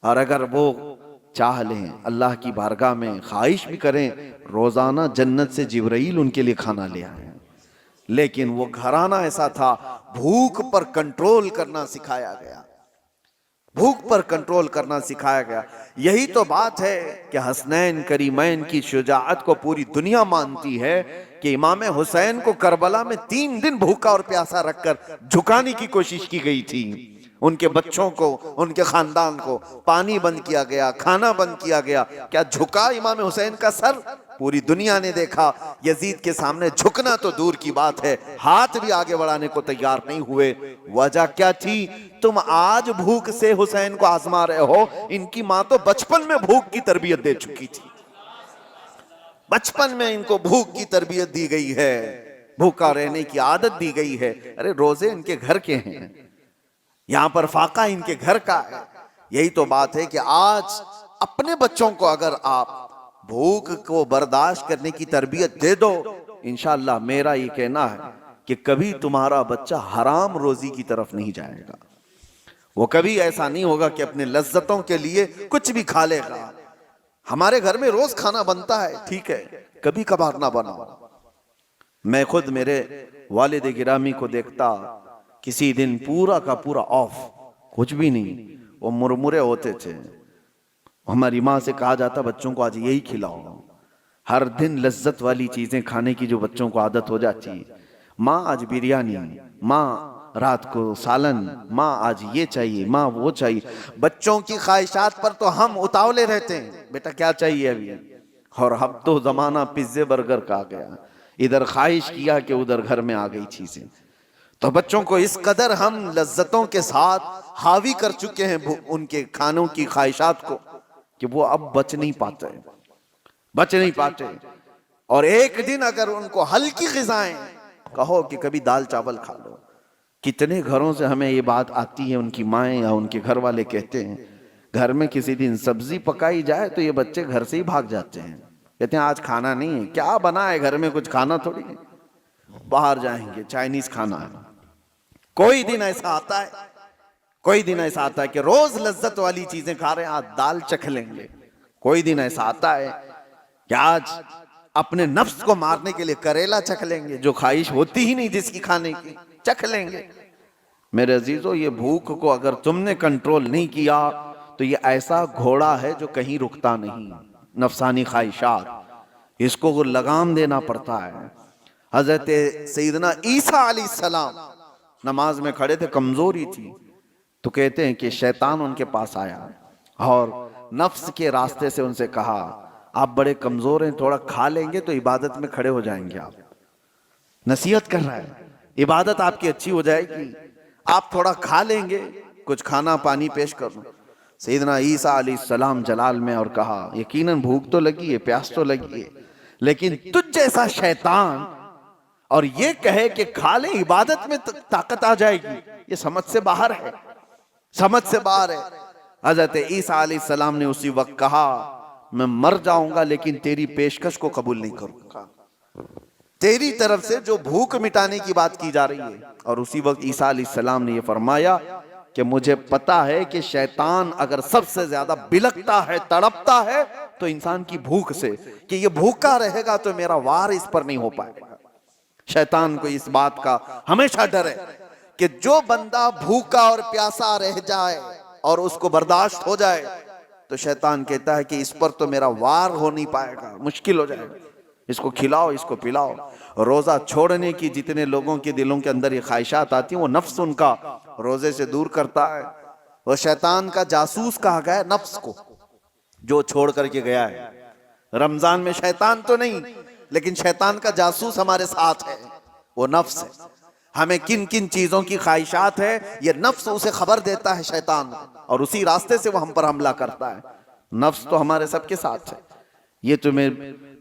اور اگر وہ چاہ لیں اللہ کی بارگاہ میں خواہش بھی کریں روزانہ جنت سے جبرائیل ان کے لیے کھانا لے آئیں، لیکن وہ گھرانہ ایسا تھا، بھوک پر کنٹرول کرنا سکھایا گیا، بھوک پر کنٹرول کرنا سکھایا گیا۔ یہی تو بات ہے کہ حسنین کریمین کی شجاعت کو پوری دنیا مانتی ہے کہ امام حسین کو کربلا میں 3 دن بھوکا اور پیاسا رکھ کر جھکانے کی کوشش کی گئی تھی۔ ان کے بچوں کو، ان کے خاندان کو پانی بند کیا گیا، کھانا بند کیا گیا۔ کیا جھکا امام حسین کا سر؟ پوری دنیا نے دیکھا۔ یزید کے سامنے جھکنا تو دور کی بات ہے، ہاتھ بھی آگے بڑھانے کو تیار نہیں ہوئے۔ وجہ کیا تھی؟ تم آج بھوک سے حسین کو آزما رہے ہو، ان کی ماں تو بچپن میں بھوک کی تربیت دے چکی تھی، بچپن میں ان کو بھوک کی تربیت دی گئی ہے، بھوکا رہنے کی عادت دی گئی ہے۔ ارے روزے ان کے گھر کے ہیں، یہاں پر فاقہ ان کے گھر کا ہے۔ یہی تو بات ہے کہ آج اپنے بچوں کو اگر آپ بھوک کو برداشت کرنے کی تربیت دے دو، انشاءاللہ میرا یہ کہنا ہے کہ کبھی تمہارا بچہ حرام روزی کی طرف نہیں جائے گا، وہ کبھی ایسا نہیں ہوگا کہ اپنے لذتوں کے لیے کچھ بھی کھا لے گا۔ ہمارے گھر میں روز کھانا بنتا ہے، ٹھیک ہے، کبھی کبھار نہ بناؤ۔ میں خود میرے والد گرامی کو دیکھتا، کسی دن پورا کا پورا آف، کچھ بھی نہیں، وہ مرمرے ہوتے تھے۔ ہماری ماں سے کہا جاتا بچوں کو آج یہی کھلاؤ۔ ہر دن لذت والی چیزیں کھانے کی جو بچوں کو عادت ہو جاتی ہے، ماں آج بریانی، ماں رات کو سالن، ماں آج یہ چاہیے، ماں وہ چاہیے۔ بچوں کی خواہشات پر تو ہم اتاولے رہتے ہیں، بیٹا کیا چاہیے ابھی؟ اور اب تو زمانہ پیزے برگر کا آ گیا، ادھر خواہش کیا کہ ادھر گھر میں آ گئی چیزیں۔ تو بچوں کو اس قدر ہم لذتوں کے ساتھ حاوی کر چکے ہیں ان کے کھانوں کی خواہشات کو کہ وہ اب بچ نہیں پاتے۔ اور ایک دن اگر ان کو ہلکی غذائیں کہو کہ کبھی دال چاول کھا لو، کتنے گھروں سے ہمیں یہ بات آتی ہے، ان کی مائیں یا ان کے گھر والے کہتے ہیں گھر میں کسی دن سبزی پکائی جائے تو یہ بچے گھر سے ہی بھاگ جاتے ہیں، کہتے ہیں آج کھانا نہیں ہے۔ کیا بنا ہے گھر میں؟ کچھ کھانا تھوڑی ہے، باہر جائیں گے چائنیز کھانا ہے۔ کوئی دن ایسا آتا ہے کہ روز لذت والی چیزیں کھا رہے ہیں، آج دال چکھ لیں گے۔ کوئی دن ایسا آتا ہے کہ آج اپنے نفس کو مارنے کے لیے کریلا چکھ لیں گے، جو خواہش ہوتی ہی نہیں جس کی کھانے کی چکھ لیں گے۔ میرے عزیزو، یہ بھوک کو اگر تم نے کنٹرول نہیں کیا تو یہ ایسا گھوڑا ہے جو کہیں رکتا نہیں، نفسانی خواہشات، اس کو لگام دینا پڑتا ہے۔ حضرت سیدنا عیسیٰ علیہ السلام نماز میں کھڑے تھے، کمزوری تھی، تو کہتے ہیں کہ شیطان ان کے پاس آیا اور نفس کے راستے سے ان سے کہا آپ بڑے کمزور ہیں، تھوڑا کھا لیں گے تو عبادت میں کھڑے ہو جائیں گے۔ آپ نصیحت کر رہا ہے، عبادت آپ کی اچھی ہو جائے گی، آپ تھوڑا کھا لیں گے، کچھ کھانا پانی پیش کروں۔ سیدنا عیسیٰ علیہ السلام جلال میں اور کہا یقیناً بھوک تو لگی ہے، پیاس تو لگی ہے، لیکن تجھ جیسا شیطان اور یہ کہے کہ کھا لیں عبادت میں طاقت آ جائے گی، یہ سمجھ سے باہر ہے، سمجھ سے باہر ہے۔ حضرت عیسیٰ علیہ السلام نے اسی وقت کہا میں مر جاؤں گا لیکن تیری پیشکش کو قبول نہیں کروں گا، تیری طرف سے جو بھوک مٹانے کی بات کی جا رہی ہے۔ اور اسی وقت عیسیٰ علیہ السلام نے یہ فرمایا کہ مجھے پتا ہے کہ شیطان اگر سب سے زیادہ بلکتا ہے، تڑپتا ہے تو انسان کی بھوک سے، کہ یہ بھوکا رہے گا تو میرا وار اس پر نہیں ہو پائے گا۔ شیطان کو اس بات کا ہمیشہ ڈر ہے کہ جو بندہ بھوکا اور پیاسا رہ جائے اور اس کو برداشت ہو جائے تو شیطان کہتا ہے کہ اس پر تو میرا وار ہو نہیں پائے گا، مشکل ہو جائے گا، اس کو کھلاؤ، اس کو پلاؤ۔ روزہ چھوڑنے کی جتنے لوگوں کے دلوں کے اندر یہ خواہشات آتی ہیں، وہ نفس ان کا روزے سے دور کرتا ہے۔ وہ شیطان کا جاسوس کہا گیا ہے نفس کو، جو چھوڑ کر کے گیا ہے۔ رمضان میں شیطان تو نہیں، لیکن شیطان کا جاسوس ہمارے ساتھ ہے، وہ نفس ہے۔ ہمیں کن کن چیزوں کی خواہشات ہے، یہ نفس اسے خبر دیتا ہے شیطان، اور اسی راستے سے وہ ہم پر حملہ کرتا ہے۔ نفس تو ہمارے سب کے ساتھ ہے، یہ تمہیں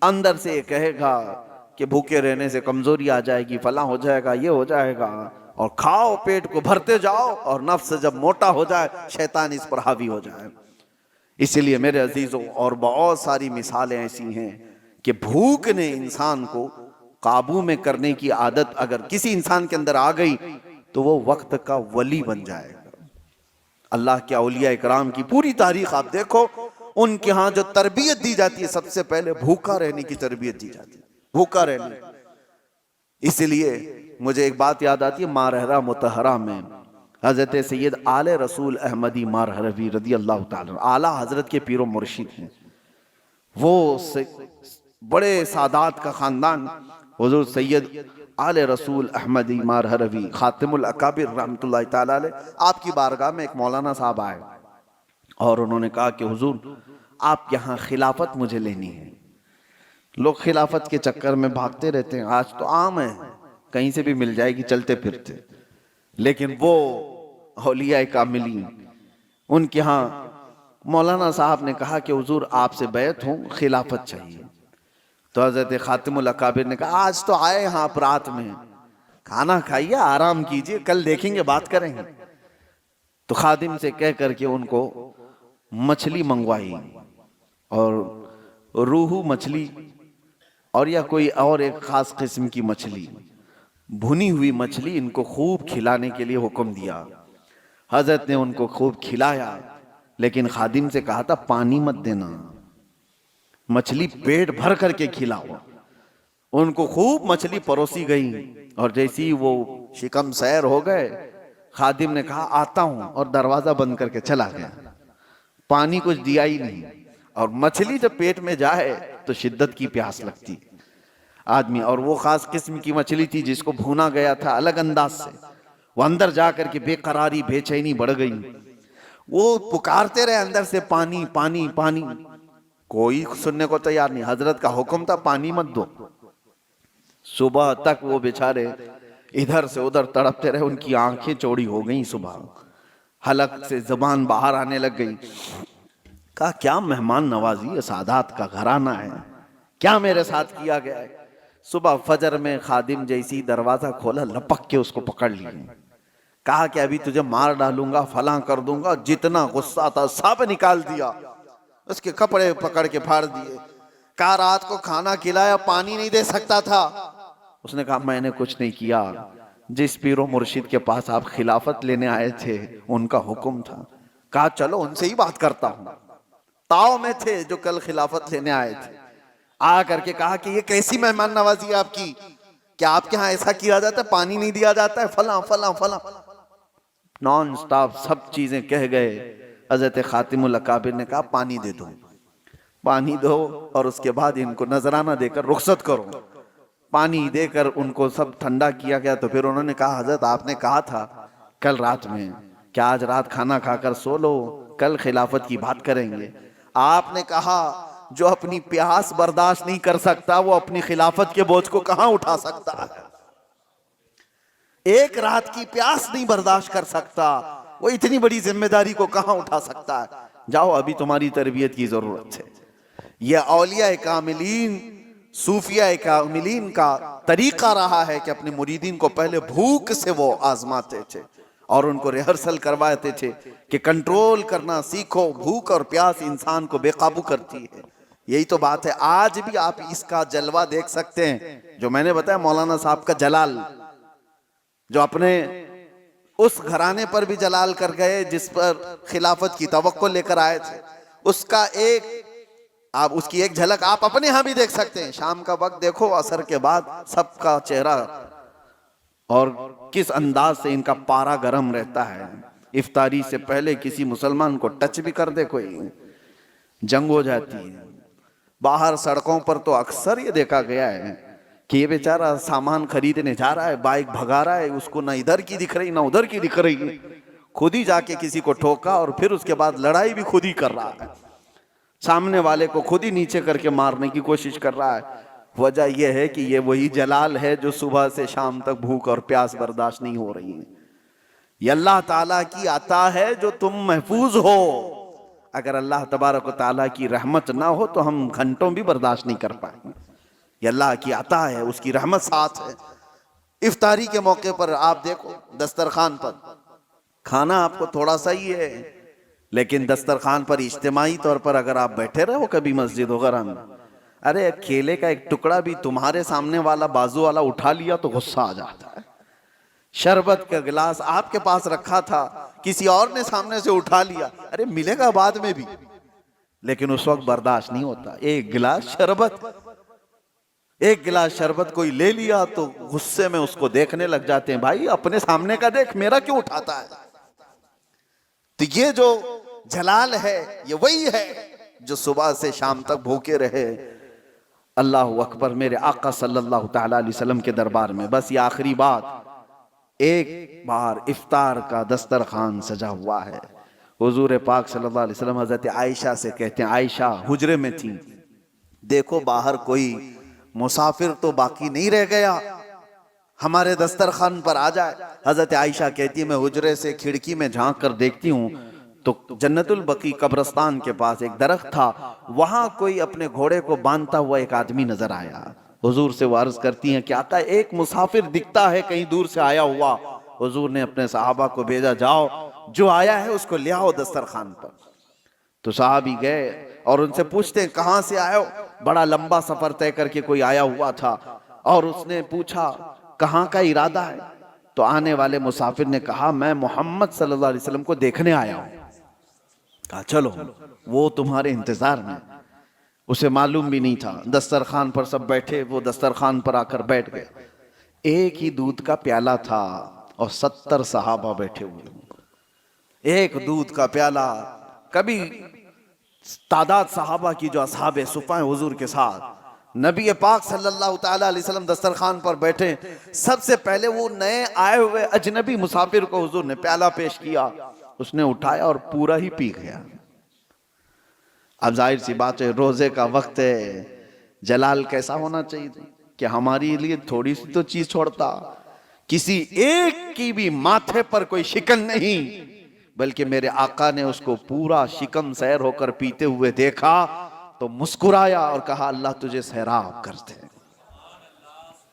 اندر سے یہ کہے گا کہ بھوکے رہنے سے کمزوری آ جائے گی، فلاں ہو جائے گا، یہ ہو جائے گا، اور کھاؤ، پیٹ کو بھرتے جاؤ، اور نفس جب موٹا ہو جائے شیطان اس پر حاوی ہو جائے۔ اس لیے میرے عزیزوں، اور بہت ساری مثالیں ایسی ہیں کہ بھوک نے انسان کو قابو میں کرنے کی عادت اگر کسی انسان کے اندر آ گئی تو وہ وقت کا ولی بن جائے گا۔ اللہ کے اولیاء اکرام کی پوری تاریخ آپ دیکھو، ان کے ہاں جو تربیت دی جاتی ہے سب سے پہلے بھوکا رہنے کی تربیت دی جاتی ہے، بھوکا رہنے۔ اس لیے مجھے ایک بات یاد آتی ہے، مارہرہ متحرہ میں حضرت سید آل رسول احمدی مارہروی رضی اللہ تعالیٰ اعلیٰ حضرت کے پیر و مرشد ہیں، وہ بڑے سادات کا خاندان، حضور سید آل رسول احمدی مارہروی خاتم الاکابر رحمت اللہ تعالیٰ علیہ، آپ کی بارگاہ میں ایک مولانا صاحب آئے اور انہوں نے کہا کہ حضور آپ یہاں خلافت مجھے لینی ہے۔ لوگ خلافت کے چکر میں بھاگتے رہتے ہیں، آج تو عام ہے، کہیں سے بھی مل جائے گی چلتے پھرتے، لیکن وہ اولیاء کاملین، ان کے ہاں مولانا صاحب نے کہا کہ حضور آپ سے بیعت ہوں، خلافت چاہیے۔ تو حضرت خاتم الاکابر نے کہا آج تو آئے ہاں آپ رات میں، کھانا کھائیے، آرام کیجئے، کل دیکھیں گے، بات کریں گے۔ تو خادم سے کہہ کر کے ان کو مچھلی منگوائی، اور روہو مچھلی اور یا کوئی اور ایک خاص قسم کی مچھلی، بھنی ہوئی مچھلی ان کو خوب کھلانے کے لیے حکم دیا۔ حضرت نے ان کو خوب کھلایا، لیکن خادم سے کہا تھا پانی مت دینا، مچھلی پیٹ بھر کر کے کھلاؤ۔ ان کو خوب مچھلی پروسی گئی، اور جیسی وہ شکم سیر ہو گئے، خادم نے کہا آتا ہوں، اور دروازہ بند کر کے چلا گیا، پانی کچھ دیا ہی نہیں۔ اور مچھلی جب پیٹ میں جائے تو شدت کی پیاس لگتی آدمی، اور وہ خاص قسم کی مچھلی تھی جس کو بھونا گیا تھا الگ انداز سے، وہ اندر جا کر کے بے قراری بے چینی بڑھ گئی، وہ پکارتے رہے اندر سے پانی پانی پانی، کوئی سننے کو تیار نہیں۔ حضرت کا حکم تھا پانی مت دو۔ صبح تک وہ بیچارے ادھر سے ادھر تڑپتے رہے، ان کی آنکھیں چوڑی ہو گئیں، صبح حلق سے زبان باہر آنے لگ گئی۔ کہا کیا مہمان نوازی، سادات کا گھرانہ ہے، کیا میرے ساتھ کیا گیا ہے۔ صبح فجر میں خادم جیسی دروازہ کھولا، لپک کے اس کو پکڑ لی، کہا کہ ابھی تجھے مار ڈالوں گا، فلاں کر دوں گا، جتنا غصہ تھا سب نکال دیا، اس کے کپڑے پکڑ کے پھاڑ دیے۔ کہا رات کو کھانا کھلایا، پانی نہیں دے سکتا تھا۔ اس نے کہا میں نے کچھ نہیں کیا، جس پیر و مرشد کے پاس آپ خلافت لینے آئے تھے ان کا حکم تھا۔ کہا چلو ان سے ہی بات کرتا ہوں، تاؤ میں تھے جو کل خلافت لینے آئے تھے، آ کر کے کہا کہ یہ کیسی مہمان نوازی ہے آپ کی، کیا آپ کے ہاں ایسا کیا جاتا ہے، پانی نہیں دیا جاتا ہے، فلاں فلاں فلاں، نان سٹاپ سب چیزیں کہہ گئے۔ حضرت خاتم الاکابر نے کہا پانی دے دو، پانی دو، اور اس کے بعد ان کو نذرانہ دے کر رخصت کرو۔ پانی دے کر ان کو سب ٹھنڈا کیا گیا۔ تو پھر انہوں نے کہا حضرت آپ نے کہا تھا کل رات میں کہ آج رات کھانا کھا کر سو لو، کل خلافت کی بات کریں گے۔ آپ نے کہا جو اپنی پیاس برداشت نہیں کر سکتا وہ اپنی خلافت کے بوجھ کو کہاں اٹھا سکتا ہے؟ ایک رات کی پیاس نہیں برداشت کر سکتا، وہ اتنی بڑی ذمہ داری کو کہاں اٹھا سکتا ہے؟ جاؤ، ابھی تمہاری تربیت کی ضرورت ہے۔ یہ اولیاء کاملین، صوفیاء کاملین کا طریقہ رہا ہے کہ اپنے مریدین کو پہلے بھوک سے وہ آزماتے تھے اور ان کو ریہرسل کرواتے تھے کہ کنٹرول کرنا سیکھو، بھوک اور پیاس انسان کو بے قابو کرتی ہے۔ یہی تو بات ہے، آج بھی آپ اس کا جلوہ دیکھ سکتے ہیں جو میں نے بتایا مولانا صاحب کا جلال، جو اپنے اس گھرانے پر بھی جلال کر گئے جس پر خلافت کی توقع لے کر آئے تھے، اس کا اس کی ایک جھلک آپ اپنے ہاں بھی دیکھ سکتے ہیں۔ شام کا وقت دیکھو، عصر کے بعد سب کا چہرہ اور کس انداز سے ان کا پارا گرم رہتا ہے۔ افطاری سے پہلے کسی مسلمان کو ٹچ بھی کر دے کوئی، جنگ ہو جاتی ہے۔ باہر سڑکوں پر تو اکثر یہ دیکھا گیا ہے کہ یہ بیچارہ سامان خریدنے جا رہا ہے، بائک بھگا رہا ہے، اس کو نہ ادھر کی دکھ رہی نہ ادھر کی دکھ رہی، خود ہی جا کے کسی کو ٹھوکا اور پھر اس کے بعد لڑائی بھی خود ہی کر رہا ہے، سامنے والے کو خود ہی نیچے کر کے مارنے کی کوشش کر رہا ہے۔ وجہ یہ ہے کہ یہ وہی جلال ہے جو صبح سے شام تک بھوک اور پیاس برداشت نہیں ہو رہی ہے۔ یہ اللہ تعالیٰ کی عطا ہے جو تم محفوظ ہو۔ اگر اللہ تبارک و تعالیٰ کی رحمت نہ ہو تو ہم گھنٹوں بھی برداشت نہیں کر پائیں گے۔ یہ اللہ کی عطا ہے، اس کی رحمت ساتھ ہے۔ افطاری کے موقع پر آپ دیکھو دسترخوان پر کھانا آپ کو تھوڑا سا ہی ہے، لیکن دسترخوان پر اجتماعی طور پر اگر آپ بیٹھے رہو کبھی مسجد وغیرہ میں، ارے کیلے کا ایک ٹکڑا بھی تمہارے سامنے والا بازو والا اٹھا لیا تو غصہ آ جاتا ہے۔ شربت کا گلاس آپ کے پاس رکھا تھا، کسی اور نے سامنے سے اٹھا لیا، ارے ملے گا بعد میں بھی، لیکن اس وقت برداشت نہیں ہوتا۔ ایک گلاس شربت کوئی لے لیا تو غصے میں اس کو دیکھنے لگ جاتے ہیں، بھائی اپنے سامنے کا دیکھ، میرا کیوں اٹھاتا ہے؟ تو یہ جو جلال ہے یہ وہی ہے جو صبح سے شام تک بھوکے رہے۔ اللہ اکبر، میرے آقا صلی اللہ تعالیٰ علیہ وسلم کے دربار میں بس یہ آخری بات، ایک بار افطار کا دسترخوان سجا ہوا ہے۔ حضور پاک صلی اللہ علیہ وسلم حضرت عائشہ سے کہتے ہیں، عائشہ حجرے میں تھی، دیکھو باہر کوئی مسافر تو باقی نہیں رہ گیا، ہمارے دسترخوان پر آ جائے۔ حضرت عائشہ کہتی ہے میں حجرے سے کھڑکی میں جھانک کر دیکھتی ہوں تو جنت البقیع قبرستان کے پاس ایک درخت تھا، وہاں کوئی اپنے گھوڑے کو باندھتا ہوا ایک آدمی نظر آیا۔ حضور سے وہ عرض کرتی ہیں کہ آقا ایک مسافر دکھتا ہے کہیں دور سے آیا ہوا۔ حضور نے اپنے صحابہ کو بھیجا، جاؤ جو آیا ہے اس کو لے آؤ دسترخوان پر۔ تو صحابی گئے اور ان سے پوچھتے ہیں کہاں سے آئے ہو؟ بڑا لمبا سفر طے کر کے کوئی آیا ہوا تھا، اور اس نے پوچھا کہاں کا ارادہ ہے؟ تو آنے والے مسافر نے کہا میں محمد صلی اللہ علیہ وسلم کو دیکھنے آیا ہوں۔ کہا چلو وہ تمہارے انتظار میں۔ اسے معلوم بھی نہیں تھا، دسترخوان پر سب بیٹھے، وہ دسترخوان پر آ کر بیٹھ گئے۔ ایک ہی دودھ کا پیالہ تھا اور 70 صحابہ بیٹھے ہوئے، ایک دودھ کا پیالہ۔ کبھی تعداد صحابہ کی جو اصحاب صفہ ہیں حضور کے ساتھ، نبی پاک صلی اللہ تعالیٰ علیہ وسلم دسترخوان پر بیٹھے، سب سے پہلے وہ نئے آئے ہوئے اجنبی مسافر کو حضور نے پیالہ پیش کیا، اس نے اٹھایا اور پورا ہی پی گیا۔ اب ظاہر سی بات ہے روزے کا وقت ہے، جلال کیسا ہونا چاہیے کہ ہماری لیے تھوڑی سی تو چیز چھوڑتا، کسی ایک کی بھی ماتھے پر کوئی شکن نہیں، بلکہ میرے آقا نے اس کو پورا شکم سیر ہو کر پیتے ہوئے دیکھا تو مسکرایا اور کہا اللہ تجھے سیراب کر دے۔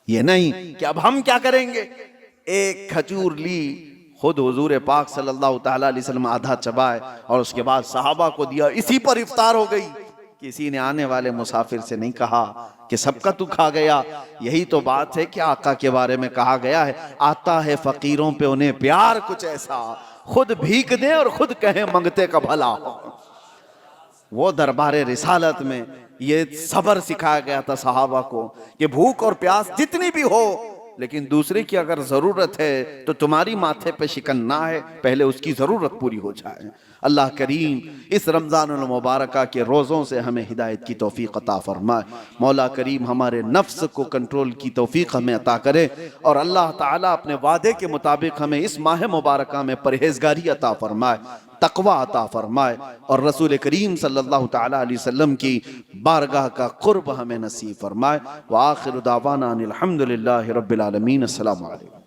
یہ نہیں کہ اب ہم کیا کریں گے، ایک کھجور لی، خود حضور پاک صلی اللہ تعالیٰ علیہ وسلم آدھا چبائے اور اس کے بعد صحابہ کو دیا، اسی پر افطار ہو گئی۔ کسی نے آنے والے مسافر سے نہیں کہا کہ سب کا تو کھا گیا۔ یہی تو بات ہے کہ آقا کے بارے میں کہا گیا ہے آتا ہے فقیروں پہ انہیں پیار کچھ ایسا، خود بھیک دیں اور خود کہیں منگتے کا بھلا ہو۔ وہ دربار رسالت میں یہ صبر سکھایا گیا تھا صحابہ کو کہ بھوک اور پیاس جتنی بھی ہو لیکن دوسرے کی اگر ضرورت ہے تو تمہاری ماتھے پہ شکن نہ ہے، پہلے اس کی ضرورت پوری ہو جائے۔ اللہ کریم اس رمضان المبارکہ کے روزوں سے ہمیں ہدایت کی توفیق عطا فرمائے۔ مولا کریم ہمارے نفس کو کنٹرول کی توفیق ہمیں عطا کرے، اور اللہ تعالیٰ اپنے وعدے کے مطابق ہمیں اس ماہ مبارکہ میں پرہیزگاری عطا فرمائے، تقوی عطا فرمائے، اور رسول کریم صلی اللہ تعالیٰ علیہ وسلم کی بارگاہ کا قرب ہمیں نصیب فرمائے۔ وآخر دعوانا ان الحمدللہ رب العالمین۔ السلام علیکم۔